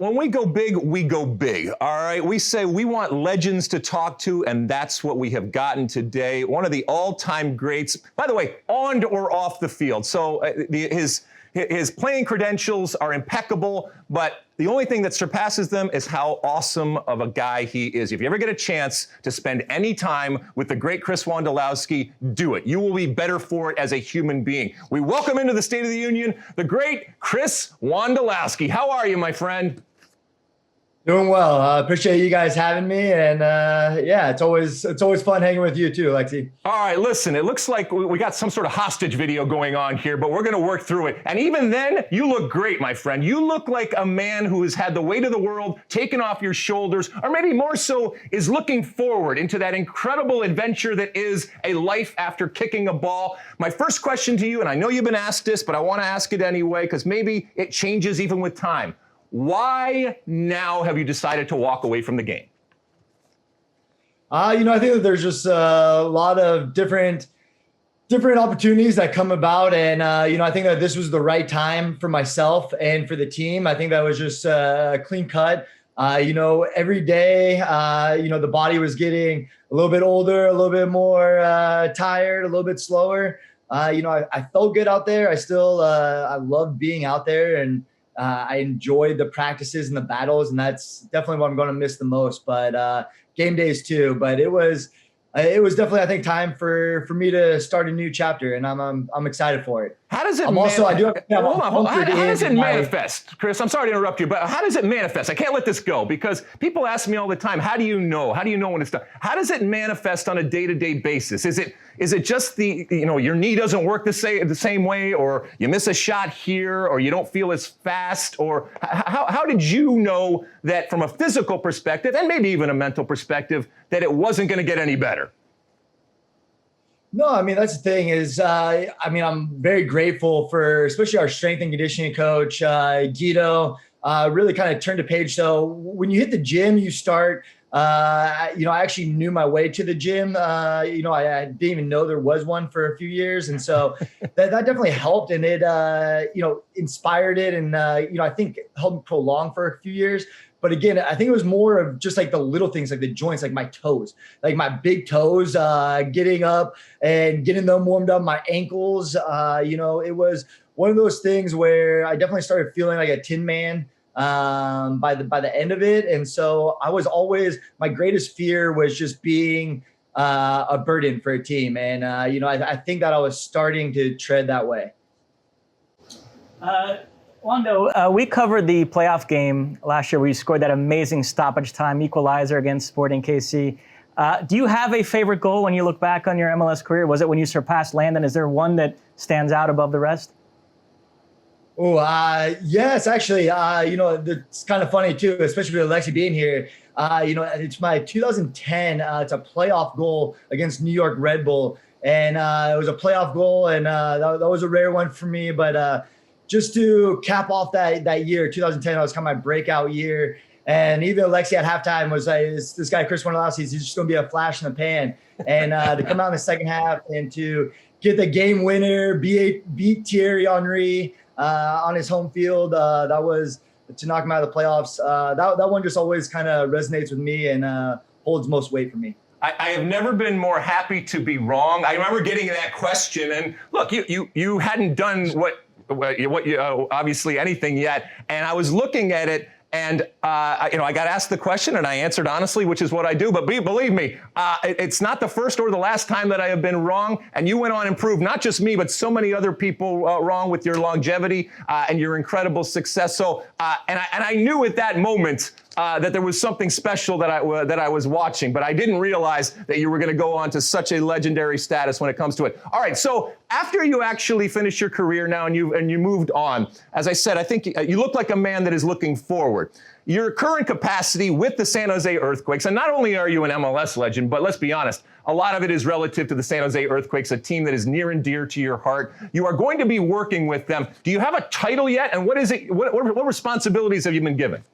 When we go big, we go big, all right? We say we want legends to talk to, and that's what we have gotten today. One of the all-time greats, by the way, on or off the field. So his playing credentials are impeccable, but the only thing that surpasses them is how awesome of a guy he is. If you ever get a chance to spend any time with the great Chris Wondolowski, do it. You will be better for it as a human being. We welcome into the State of the Union the great Chris Wondolowski. How are you, my friend? Doing well. Appreciate you guys having me, and yeah, it's always fun hanging with you too, Alexi. All right, listen, it looks like we got some sort of hostage video going on here, but we're going to work through it. And even then, you look great, my friend. You look like a man who has had the weight of the world taken off your shoulders, or maybe more so, is looking forward into that incredible adventure that is a life after kicking a ball. My first question to you, and I know you've been asked this, but I want to ask it anyway, because maybe it changes even with time. Why now have you decided to walk away from the game? I think that there's just a lot of different opportunities that come about. And, I think that this was the right time for myself and for the team. I think that was just a clean cut. Every day, the body was getting a little bit older, a little bit more tired, a little bit slower. I felt good out there. I loved being out there, and I enjoyed the practices and the battles, and that's definitely what I'm going to miss the most. But game days too. But it was definitely, I think, time for me to start a new chapter, and I'm excited for it. How does it? How does it manifest, Chris? I'm sorry to interrupt you, but how does it manifest? I can't let this go because people ask me all the time, how do you know? How do you know when it's done? How does it manifest on a day-to-day basis? Is it just your knee doesn't work the same way, or you miss a shot here, or you don't feel as fast, or how did you know that from a physical perspective and maybe even a mental perspective that it wasn't going to get any better? No, that's the thing is, I'm very grateful for especially our strength and conditioning coach, Guido, really kind of turned a page. So when you hit the gym, you start, I actually knew my way to the gym. I didn't even know there was one for a few years. And so that definitely helped, and it, inspired it. And, I think it helped prolong for a few years. But again, I think it was more of just like the little things, like the joints, like my toes, like my big toes, getting up and getting them warmed up, my ankles. It was one of those things where I definitely started feeling like a tin man by the end of it. And so I was always, my greatest fear was just being a burden for a team. And, I think that I was starting to tread that way. Wando, we covered the playoff game last year where you scored that amazing stoppage time equalizer against Sporting KC. Do you have a favorite goal when you look back on your MLS career? Was it when you surpassed Landon? Is there one that stands out above the rest? Oh, yes, actually. It's kind of funny too, especially with Alexi being here. It's my 2010. It's a playoff goal against New York Red Bull, and it was a playoff goal, and that was a rare one for me. But just to cap off that year, 2010, that was kind of my breakout year. And even Alexi at halftime was like, this guy, Chris Wondolowski, he's just going to be a flash in the pan. And to come out in the second half and to get the game winner, beat Thierry Henry on his home field, that was to knock him out of the playoffs. That one just always kind of resonates with me and holds most weight for me. I have never been more happy to be wrong. I remember getting that question, and look, you hadn't done what obviously anything yet. And I was looking at it, and I got asked the question, and I answered honestly, which is what I do. But believe me, it's not the first or the last time that I have been wrong. And you went on and proved not just me, but so many other people wrong with your longevity and your incredible success. So, and I knew at that moment that there was something special that I was watching, but I didn't realize that you were going to go on to such a legendary status when it comes to it. All right, so after you actually finished your career now and you moved on, as I said, I think you look like a man that is looking forward. Your current capacity with the San Jose Earthquakes, and not only are you an MLS legend, but let's be honest, a lot of it is relative to the San Jose Earthquakes, a team that is near and dear to your heart. You are going to be working with them. Do you have a title yet? And what is it? What responsibilities have you been given?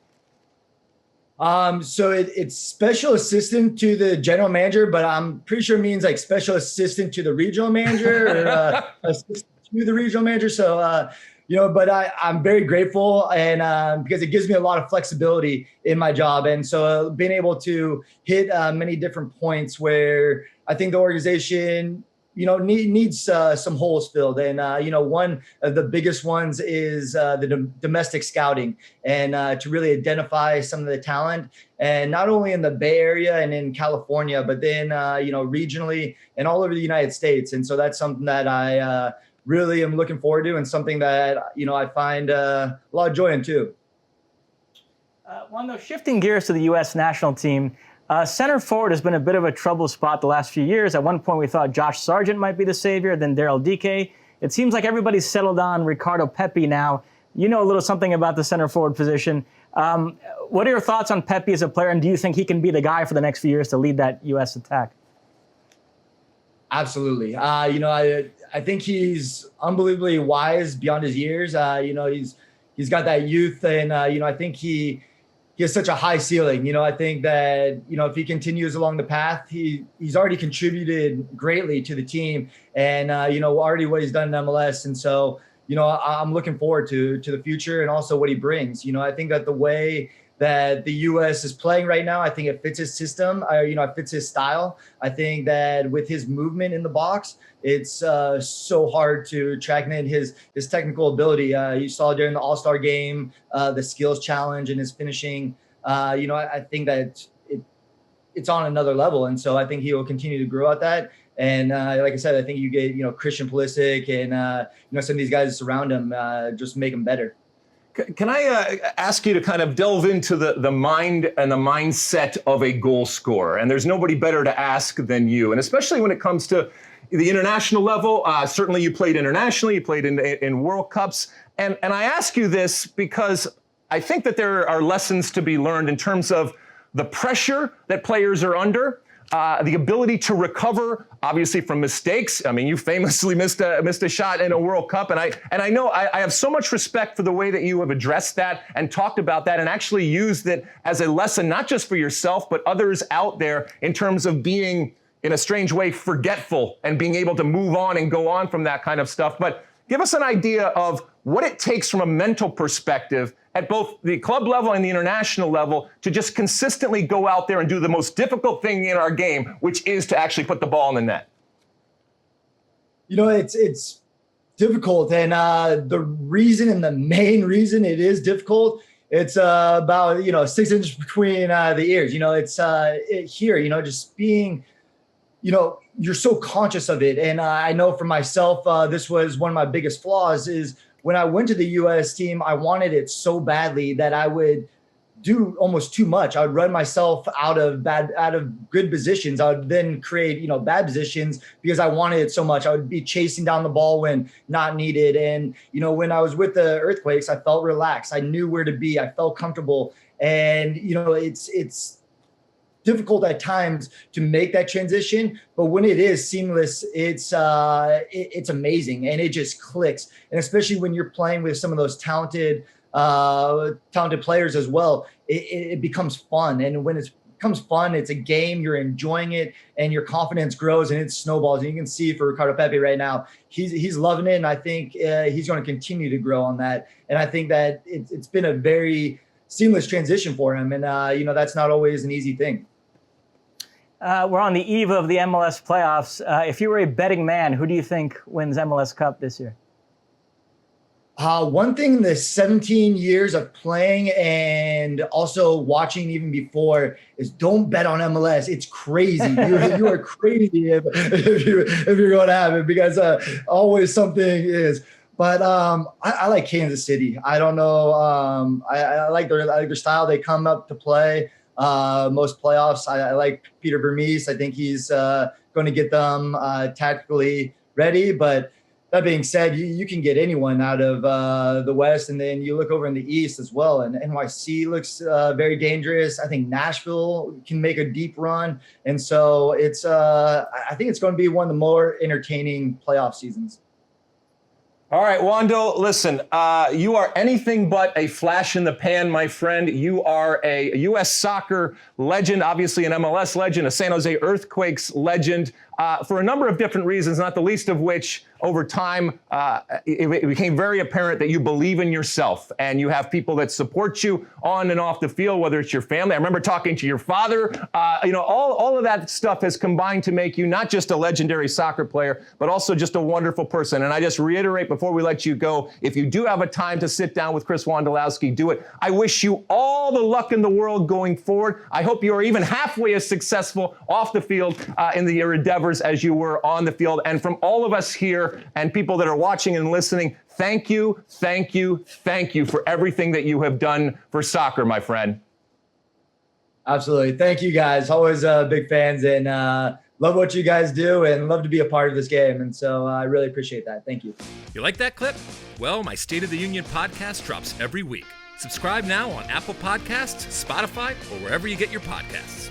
So it's special assistant to the general manager, but I'm pretty sure it means like special assistant to the regional manager or assistant to the regional manager. So But I'm very grateful, and because it gives me a lot of flexibility in my job. And so being able to hit many different points where I think the organization, needs some holes filled. And, one of the biggest ones is the domestic scouting, and to really identify some of the talent, and not only in the Bay Area and in California, but then, regionally and all over the United States. And so that's something that I really am looking forward to, and something that, I find a lot of joy in too. Wando, shifting gears to the U.S. national team, center forward has been a bit of a trouble spot the last few years. At one point, we thought Josh Sargent might be the savior, then Daryl Dike. It seems like everybody's settled on Ricardo Pepi now. You know a little something about the center forward position. What are your thoughts on Pepi as a player, and do you think he can be the guy for the next few years to lead that U.S. attack? Absolutely. I think he's unbelievably wise beyond his years. He's got that youth, and I think he has such a high ceiling. I think that if he continues along the path, he's already contributed greatly to the team, and already what he's done in MLS. And so I'm looking forward to the future, and also what he brings. I think that the way that the U.S. is playing right now, I think it fits his system. It fits his style. I think that with his movement in the box, it's so hard to track in his technical ability. You saw during the All-Star game, the skills challenge and his finishing. I think that it's on another level. And so I think he will continue to grow at that. And like I said, I think you get, Christian Pulisic and, some of these guys around him, just make him better. Can I ask you to kind of delve into the mind and the mindset of a goal scorer? And there's nobody better to ask than you. And especially when it comes to the international level, certainly you played internationally, you played in World Cups. And I ask you this because I think that there are lessons to be learned in terms of the pressure that players are under, the ability to recover, obviously, from mistakes. I mean, you famously missed a shot in a World Cup, and I know I have so much respect for the way that you have addressed that and talked about that, and actually used it as a lesson, not just for yourself but others out there, in terms of being, in a strange way, forgetful and being able to move on and go on from that kind of stuff. But give us an idea of what it takes from a mental perspective at both the club level and the international level to just consistently go out there and do the most difficult thing in our game, which is to actually put the ball in the net. It's difficult. And the reason, and the main reason it is difficult, it's about, 6 inches between the ears. It's here, just being, you're so conscious of it. And I know for myself, this was one of my biggest flaws, is when I went to the U.S. team, I wanted it so badly that I would do almost too much. I would run myself out of good positions. I would then create, bad positions because I wanted it so much. I would be chasing down the ball when not needed. And, when I was with the Earthquakes, I felt relaxed. I knew where to be. I felt comfortable. And, it's difficult at times to make that transition, but when it is seamless, it's amazing, and it just clicks. And especially when you're playing with some of those talented players as well, it becomes fun. And when it becomes fun, it's a game, you're enjoying it, and your confidence grows and it snowballs. And you can see for Ricardo Pepi right now, he's loving it, and I think he's going to continue to grow on that. And I think that it's been a very seamless transition for him, and that's not always an easy thing. We're on the eve of the MLS playoffs. If you were a betting man, who do you think wins MLS Cup this year? One thing in the 17 years of playing and also watching even before is don't bet on MLS. It's crazy. You are crazy if you're going to have it, because always something is. But I like Kansas City. I don't know. I like their style. They come up to play. Most playoffs. I like Peter Vermees. I think he's going to get them tactically ready. But that being said, you can get anyone out of the West, and then you look over in the East as well. And NYC looks very dangerous. I think Nashville can make a deep run. And so I think it's going to be one of the more entertaining playoff seasons. All right, Wondo, listen, you are anything but a flash in the pan, my friend. You are a U.S. soccer legend, obviously an MLS legend, a San Jose Earthquakes legend, for a number of different reasons, not the least of which, over time, it became very apparent that you believe in yourself and you have people that support you on and off the field, whether it's your family. I remember talking to your father. All of that stuff has combined to make you not just a legendary soccer player, but also just a wonderful person. And I just reiterate before we let you go, if you do have a time to sit down with Chris Wondolowski, do it. I wish you all the luck in the world going forward. I hope you are even halfway as successful off the field in your endeavors as you were on the field. And from all of us here and people that are watching and listening, thank you, thank you, thank you for everything that you have done for soccer, my friend. Absolutely. Thank you, guys. Always big fans and love what you guys do and love to be a part of this game. And so I really appreciate that. Thank you. You like that clip? Well, my State of the Union podcast drops every week. Subscribe now on Apple Podcasts, Spotify, or wherever you get your podcasts.